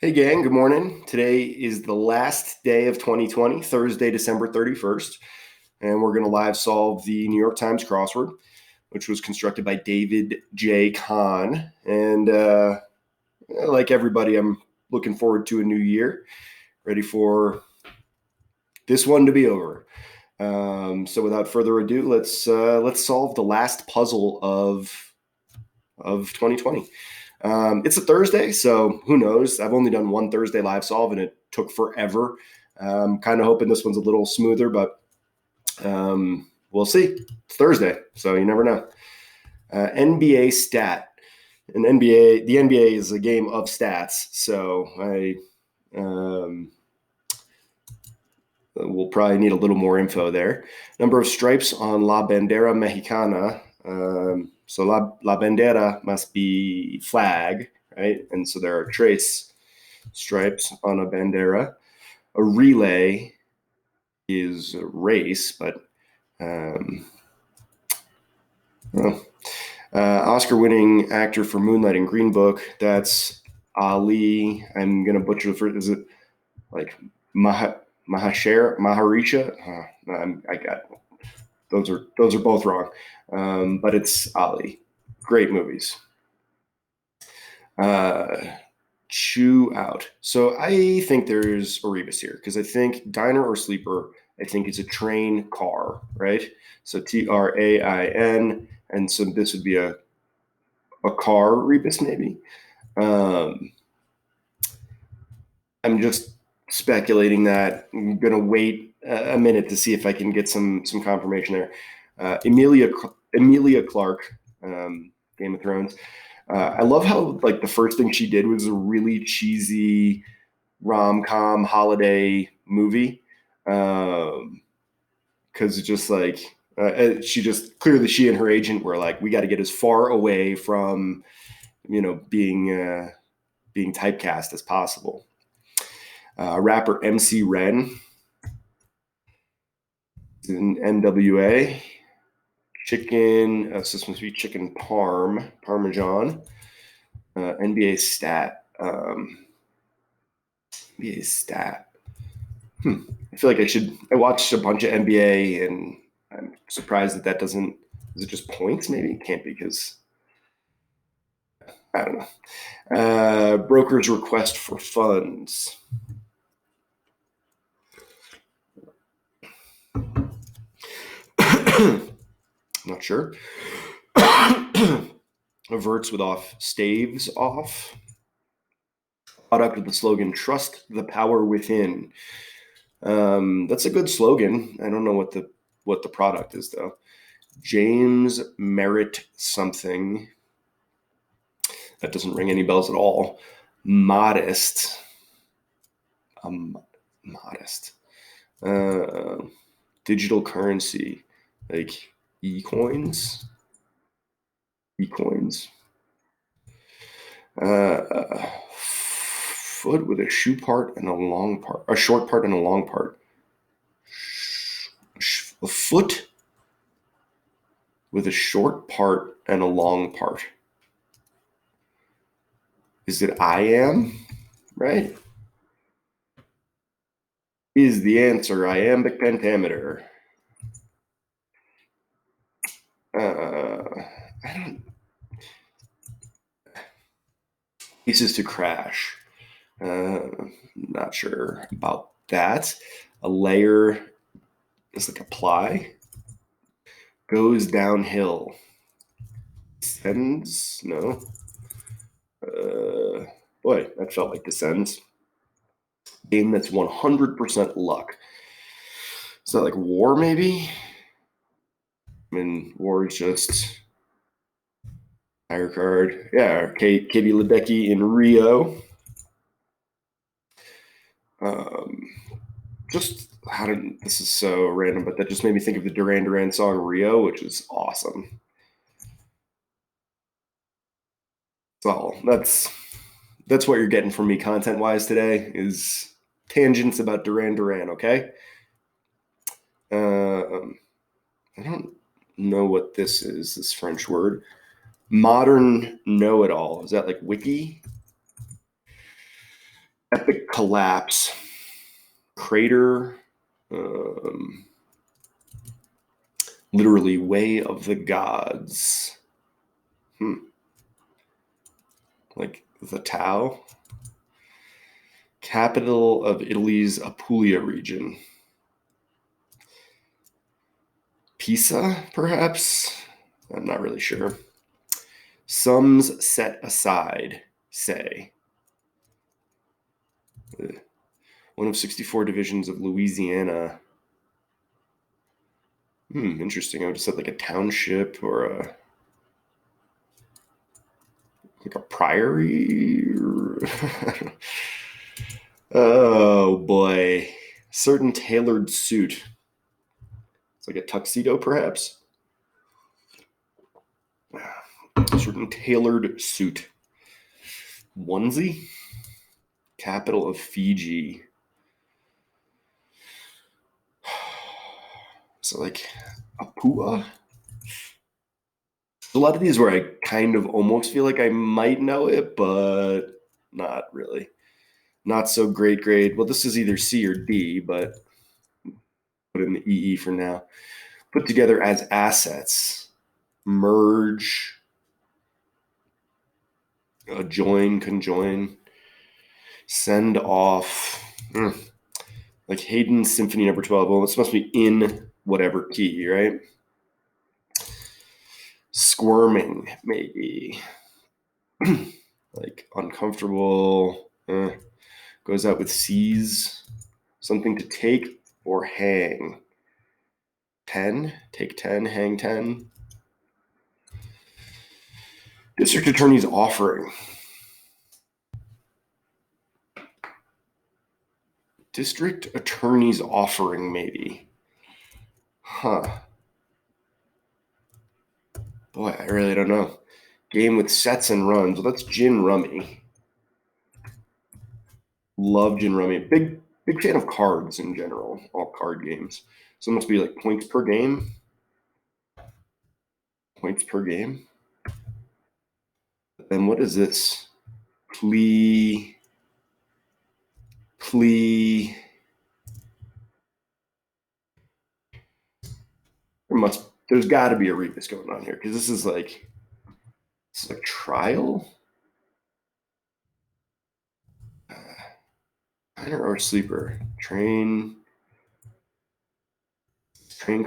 Hey gang, good morning. Today is the last day of 2020, Thursday, December 31st, and we're going to live solve the New York Times crossword, which was constructed by David J. Kahn. And like everybody, I'm looking forward to a new year, ready for this one to be over. So without further ado, let's solve the last puzzle of 2020. It's a Thursday, so who knows? I've only done one Thursday live solve, and it took forever. Kind of hoping this one's a little smoother, but we'll see. It's Thursday, so you never know. NBA stat. The NBA is a game of stats, so we'll probably need a little more info there. Number of stripes on La Bandera Mexicana. So la bandera must be flag, right? And so there are trace stripes on a bandera. A relay is a race, but Oscar-winning actor for Moonlight and Green Book. That's Ali. I'm gonna butcher the first. Is it like Maharisha? I got those are both wrong, but it's Ali. Great movies. Chew out. So I think there's a rebus here because I think diner or sleeper. I think it's a train car, right? So TRAIN, and so this would be a car rebus maybe. I'm just speculating that. I'm gonna wait a minute to see if I can get some confirmation there. Emilia Clarke, Game of Thrones. I love how like the first thing she did was a really cheesy rom-com holiday movie, because it's just like she and her agent were like, we got to get as far away from being typecast as possible. Rapper MC Ren in NWA. Chicken, so this must be chicken parmesan. NBA stat. NBA stat. I feel like I watched a bunch of NBA, and I'm surprised that doesn't. Is it just points? Maybe it can't be because I don't know. Broker's request for funds. Not sure. Averts with off staves off. Product of the slogan, trust the power within. That's a good slogan. I don't know what the product is though. James Merritt something. That doesn't ring any bells at all. Modest. Modest. Digital currency, like e-coins. Foot with a short part and a long part. A foot with a short part and a long part. Is it I am? Right? Is the answer iambic pentameter? I don't. Pieces to crash. Not sure about that. A layer is like apply. Goes downhill. Descends? No. Boy, that felt like descends. Game that's 100% luck. Is that like war maybe? I mean, war is just higher card. Yeah, Katie Ledecky in Rio. This is so random, but that just made me think of the Duran Duran song Rio, which is awesome. So that's what you're getting from me content-wise today is tangents about Duran Duran, okay? I don't know what this is, this French word. Modern know-it-all. Is that like wiki? Epic collapse. Crater. Literally way of the gods. Like the Tau. Capital of Italy's Apulia region. Pisa, perhaps? I'm not really sure. Sums set aside, say. One of 64 divisions of Louisiana. Interesting. I would have said like a township or like a priory. Oh boy. Certain tailored suit. It's like a tuxedo, perhaps. Certain tailored suit. Onesie. Capital of Fiji. So like Apua. A lot of these where I kind of almost feel like I might know it, but not really. Not so great grade. Well, this is either C or D, but put in the EE for now. Put together as assets. Merge. Join, conjoin. Send off. Like Haydn Symphony Number 12. Well, it's supposed to be in whatever key, right? Squirming, maybe. Like uncomfortable. Goes out with seize. Something to take or hang. 10. Take 10, hang 10. District Attorney's offering. District Attorney's offering, maybe. Boy, I really don't know. Game with sets and runs. Well, that's Gin Rummy. Love Gin Rummy. Big fan of cards in general. All card games. So it must be like points per game. Points per game. Then what is this? Plea. There's got to be a rebus going on here because this is like trial. Diner or sleeper? Train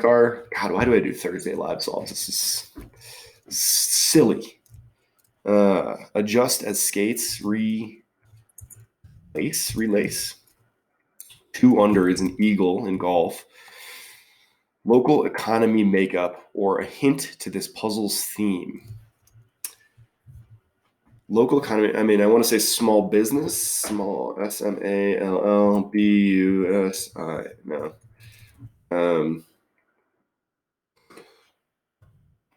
car. God, why do I do Thursday live solves? This is silly. Adjust as skates. Relace. 2 under is an eagle in golf. Local economy makeup or a hint to this puzzle's theme. Local economy, I mean, I want to say small business. Small, SMALLBUSI. No.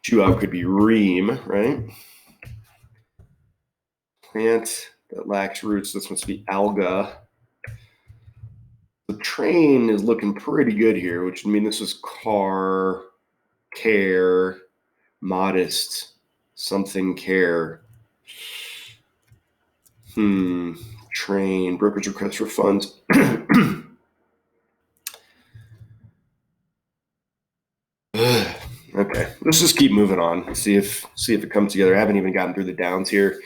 Chew out could be ream, right? Plant that lacks roots. This must be alga. The train is looking pretty good here, which would mean this is car, care, modest, something care. Train, brokerage request for funds. Okay, let's just keep moving on. See if it comes together. I haven't even gotten through the downs here.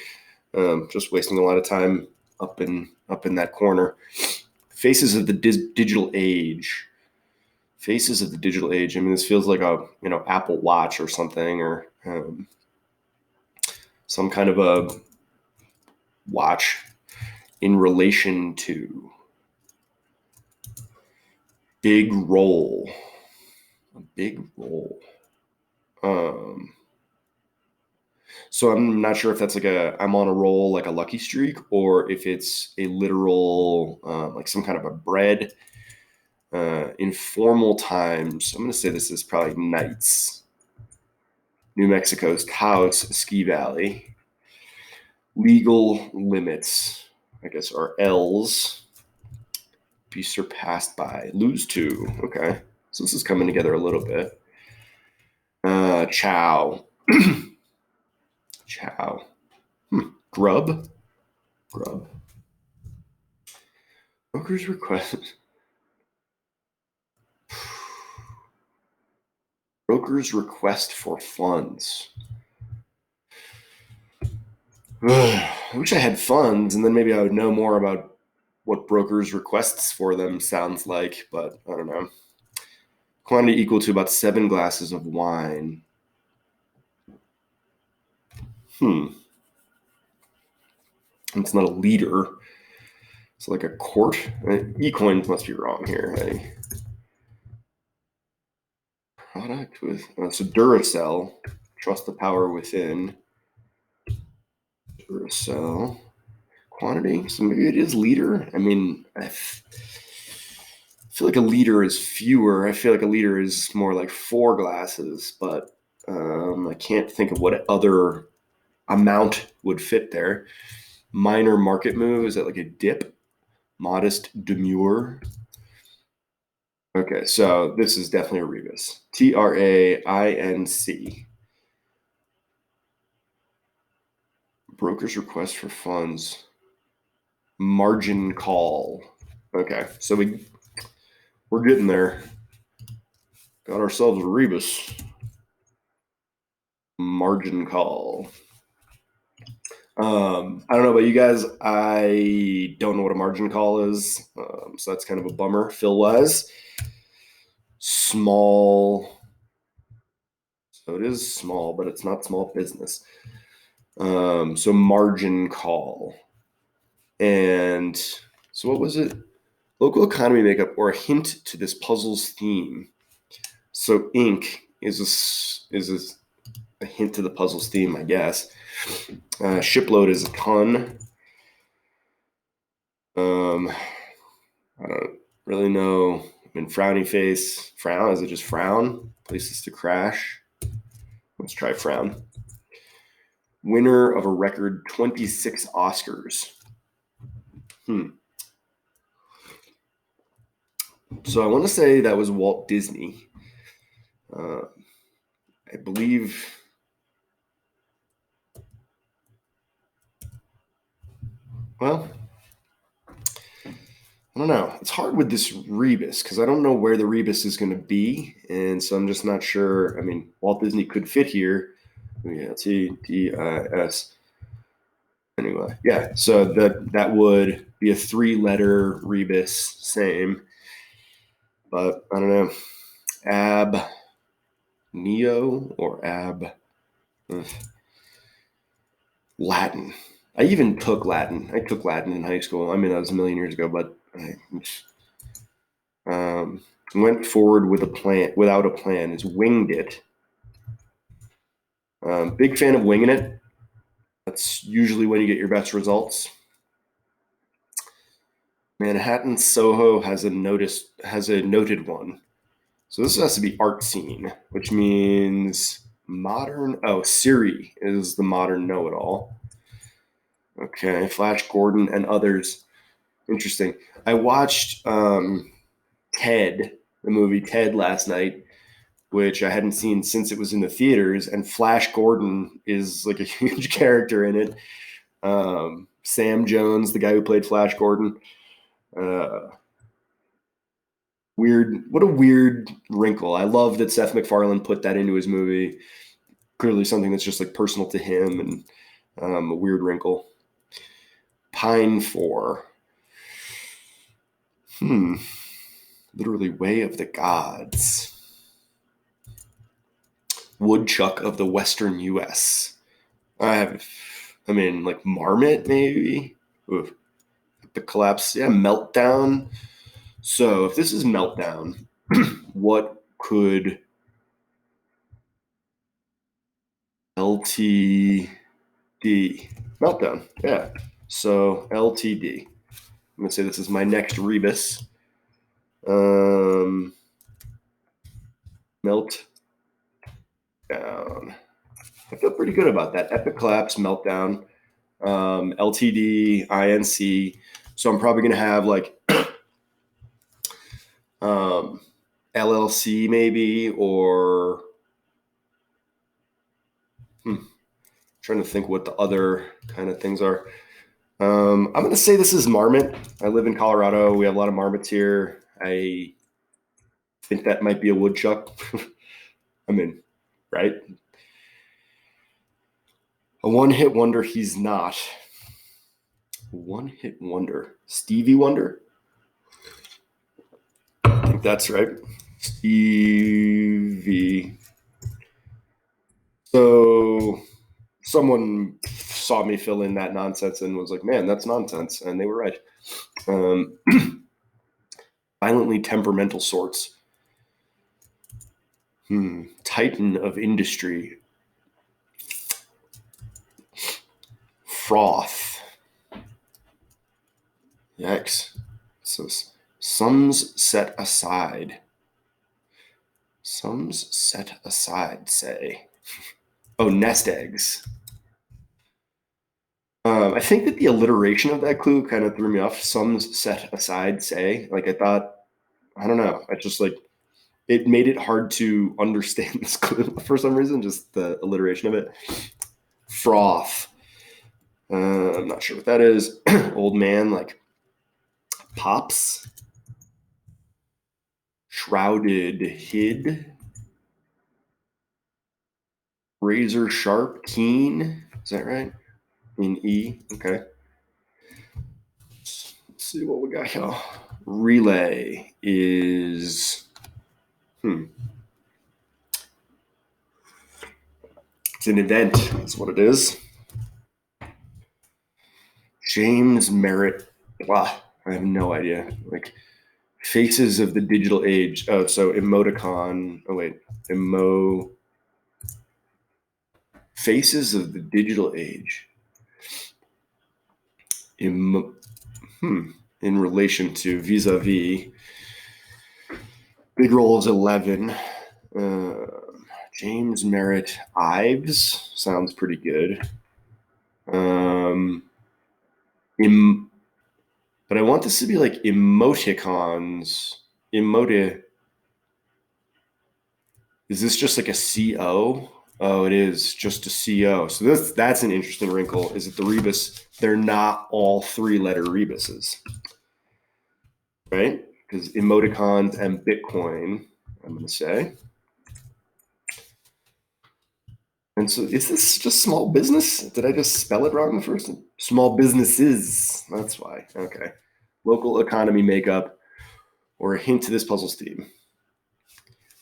Just wasting a lot of time up in that corner. Faces of the digital age. Faces of the digital age. I mean, this feels like a Apple Watch or something, or some kind of a watch in relation to big roll. A big roll. So I'm not sure if that's like I'm on a roll, like a lucky streak, or if it's a literal, like some kind of a bread. Informal times. I'm going to say this is probably nights. New Mexico's Taos Ski Valley. Legal limits, I guess, are L's. Be surpassed by. Lose to. Okay. So this is coming together a little bit. Chow. Chow. Grub. Broker's request. Broker's request for funds. I wish I had funds, and then maybe I would know more about what brokers' requests for them sounds like, but I don't know. Quantity equal to about 7 glasses of wine. It's not a liter. It's like a quart. E-coins must be wrong here. Product with so Duracell. Trust the power within. Duracell. Quantity. So maybe it is liter. I mean, I feel like a liter is fewer. I feel like a liter is more like 4 glasses, but I can't think of what other amount would fit there. Minor market move. Is that like a dip? Modest demure. Okay, so this is definitely a rebus. TRAINC. Broker's request for funds. Margin call. Okay, so we're getting there. Got ourselves a rebus. Margin call. I don't know about you guys. I don't know what a margin call is, so that's kind of a bummer. Fill-wise, small. So it is small, but it's not small business. So margin call. And so what was it? Local economy makeup or a hint to this puzzle's theme. So ink is a hint to the puzzle's theme, I guess. Shipload is a ton. I don't really know. I mean, frowny face. Frown, is it just frown? Places to crash. Let's try frown. Winner of a record 26 Oscars. So I want to say that was Walt Disney. I believe. Well, I don't know. It's hard with this rebus because I don't know where the rebus is going to be, and so I'm just not sure. I mean, Walt Disney could fit here. Yeah, TDIS. Anyway, yeah. So that would be a 3-letter rebus, same. But I don't know. Ab Neo or Ab Latin. I even took Latin. I took Latin in high school. I mean, that was a million years ago, but I went forward with a plan without a plan. Is winged it. Big fan of winging it. That's usually when you get your best results. Manhattan Soho has a noted one. So this has to be art scene, which means modern. Oh, Siri is the modern know-it-all. Okay, Flash Gordon and others. Interesting. I watched Ted, the movie Ted, last night, which I hadn't seen since it was in the theaters, and Flash Gordon is like a huge character in it. Sam Jones, the guy who played Flash Gordon. Weird. What a weird wrinkle. I love that Seth MacFarlane put that into his movie. Clearly something that's just like personal to him, and a weird wrinkle. Pine for. Literally way of the gods. Woodchuck of the western U.S. Like marmot maybe. Oof. The collapse. Yeah, meltdown. So if this is meltdown, what could LTD meltdown? Yeah. So LTD. I'm gonna say this is my next rebus. Melt down. I feel pretty good about that. Epic collapse, meltdown, LTD, INC. So I'm probably gonna have like LLC maybe, or trying to think what the other kind of things are. I'm going to say this is marmot. I live in Colorado. We have a lot of marmots here. I think that might be a woodchuck. I mean, right? A one-hit wonder he's not. One-hit wonder. Stevie Wonder? I think that's right. Stevie. So someone saw me fill in that nonsense and was like, man, that's nonsense. And they were right. Violently temperamental sorts. Titan of industry. Froth. Yikes. So sums set aside. Sums set aside, say. Oh, nest eggs. I think that the alliteration of that clue kind of threw me off. Sums set aside, say. Like I thought, I don't know. I just like it made it hard to understand this clue for some reason. Just the alliteration of it. Froth. I'm not sure what that is. Old man, like pops. Shrouded, hid. Razor sharp, keen. Is that right? In E. Okay. Let's see what we got here. Relay is. It's an event. That's what it is. James Merritt. Blah. I have no idea. Like faces of the digital age. Oh, so emoticon. Oh wait. Faces of the digital age. In relation to vis-a-vis. Big roll is 11. James Merritt Ives sounds pretty good. But I want this to be like emoticons. Is this just like a CO? Oh, it is just a CO. So that's an interesting wrinkle. Is it the rebus? They're not all 3-letter rebuses, right? Because emoticons and Bitcoin, I'm going to say. And so is this just small business? Did I just spell it wrong the first time? Small businesses. That's why. Okay. Local economy makeup or a hint to this puzzle's theme.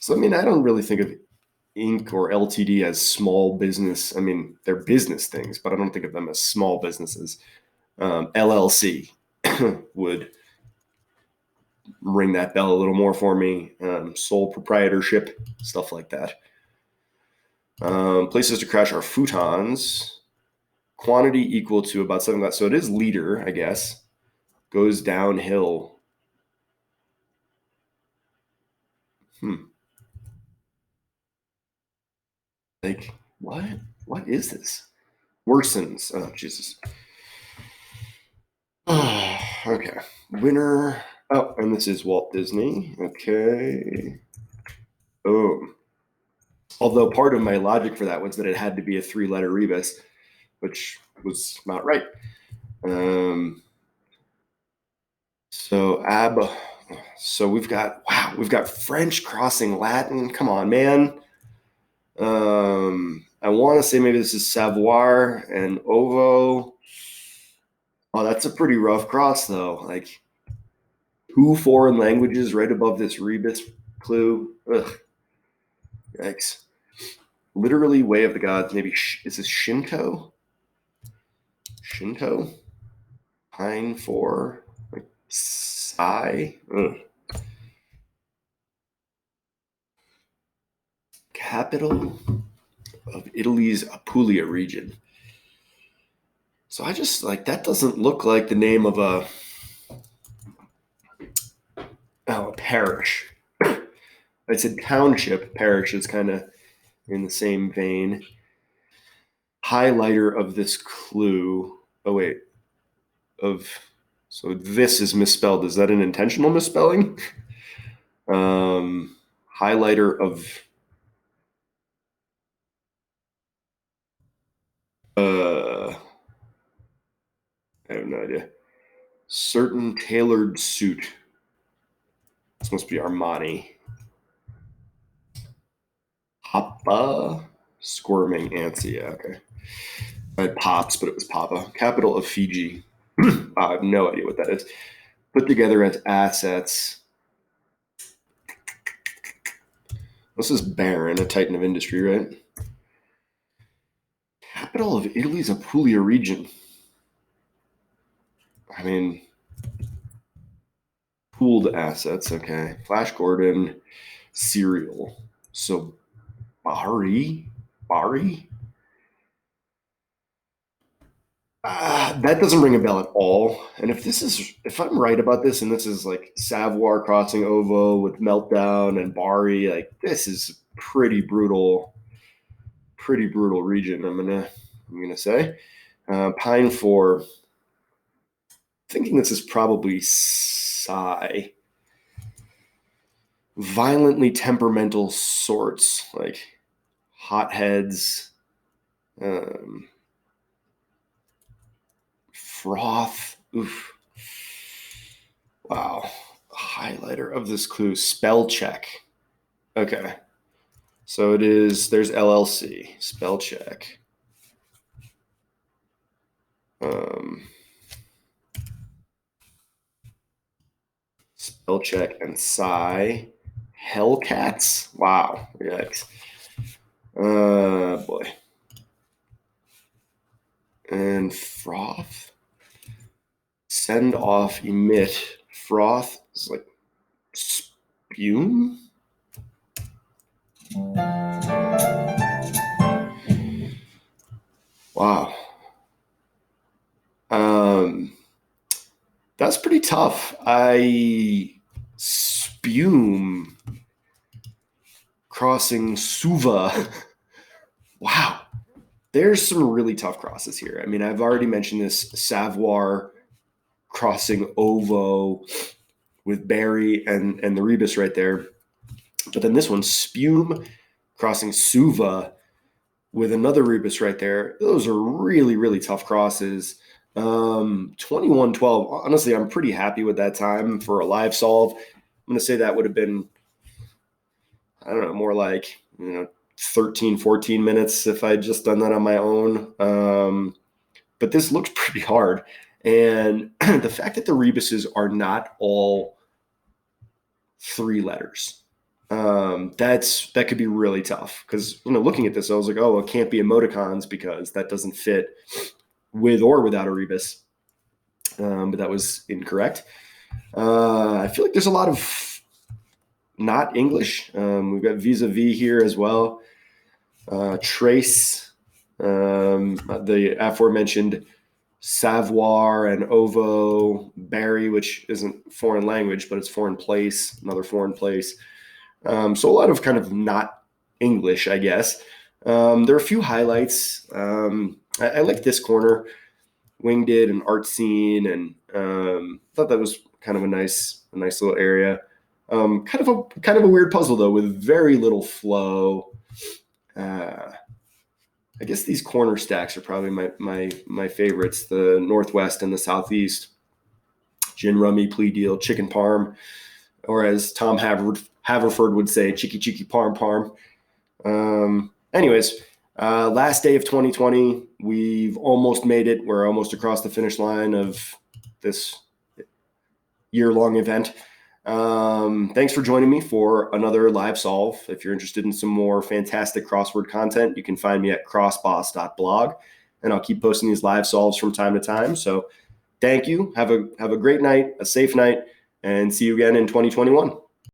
So, I mean, I don't really think of Inc. or LTD as small business. I mean, they're business things, but I don't think of them as small businesses. LLC would ring that bell a little more for me. Sole proprietorship, stuff like that. Places to crash are futons. Quantity equal to about 7 glass. So it is liter, I guess. Goes downhill. Like, what? What is this? Worsens. Oh, Jesus. Okay. Winner. Oh, and this is Walt Disney. Okay. Boom. Although part of my logic for that was that it had to be a 3-letter rebus, which was not right. So we've got French crossing Latin. Come on, man. I want to say maybe this is savoir and ovo. Oh, that's a pretty rough cross though. Like 2 foreign languages right above this rebus clue. Ugh. Yikes. Literally way of the gods. Maybe is this Shinto? Shinto? Pine for like Sai. Capital of Italy's Apulia region. So I just like that doesn't look like the name of a parish. It's a township. Parish is kind of in the same vein. Highlighter of this clue. Oh wait. So this is misspelled. Is that an intentional misspelling? Highlighter of I have no idea. Certain tailored suit. This must be Armani. Papa. Squirming antsy. Yeah, okay. I had Pops, but it was Papa. Capital of Fiji. I have no idea what that is. Put together as assets. This is Baron, a titan of industry, right? Capital of Italy's Apulia region. I mean, pooled assets, okay. Flash Gordon, cereal. So Bari? That doesn't ring a bell at all. And if I'm right about this, and this is like Savoir crossing Ovo with Meltdown and Bari, like this is pretty brutal region. I'm gonna say Pine for. Thinking this is probably Psy. Violently temperamental sorts, like hotheads, froth. Oof. Wow. Highlighter of this clue, spell check. Okay. So there's LLC, spell check. Spell check and Psy. Hellcats? Wow. Yikes. Boy. And froth. Send off, emit. Froth is like spume? Wow. That's pretty tough. Spume crossing Suva. Wow. There's some really tough crosses here. I mean, I've already mentioned this Savoir crossing Ovo with Barry and the Rebus right there. But then this one, Spume crossing Suva with another Rebus right there. Those are really, really tough crosses. 21-12. Honestly, I'm pretty happy with that time for a live solve. I'm going to say that would have been, I don't know, more like, 13, 14 minutes if I'd just done that on my own. But this looks pretty hard. And the fact that the Rebuses are not all 3 letters, that could be really tough. Because, looking at this, I was like, oh, it can't be emoticons because that doesn't fit with or without a Rebus. But that was incorrect. I feel like there's a lot of not English. We've got vis-a-vis here as well. Trace, the aforementioned Savoir and Ovo, Barry, which isn't foreign language, but it's foreign place, another foreign place. So a lot of kind of not English, I guess. There are a few highlights. I like this corner, Winged and art scene, and thought that was kind of a nice little area. Kind of a weird puzzle though, with very little flow. I guess these corner stacks are probably my favorites. The Northwest and the Southeast. Gin rummy, plea deal, chicken parm, or as Tom Haverford would say, cheeky parm. Anyways, last day of 2020, we've almost made it. We're almost across the finish line of this year-long event. Thanks for joining me for another live solve. If you're interested in some more fantastic crossword content, you can find me at CrossBoss.blog, and I'll keep posting these live solves from time to time. So thank you. Have a great night, a safe night, and see you again in 2021.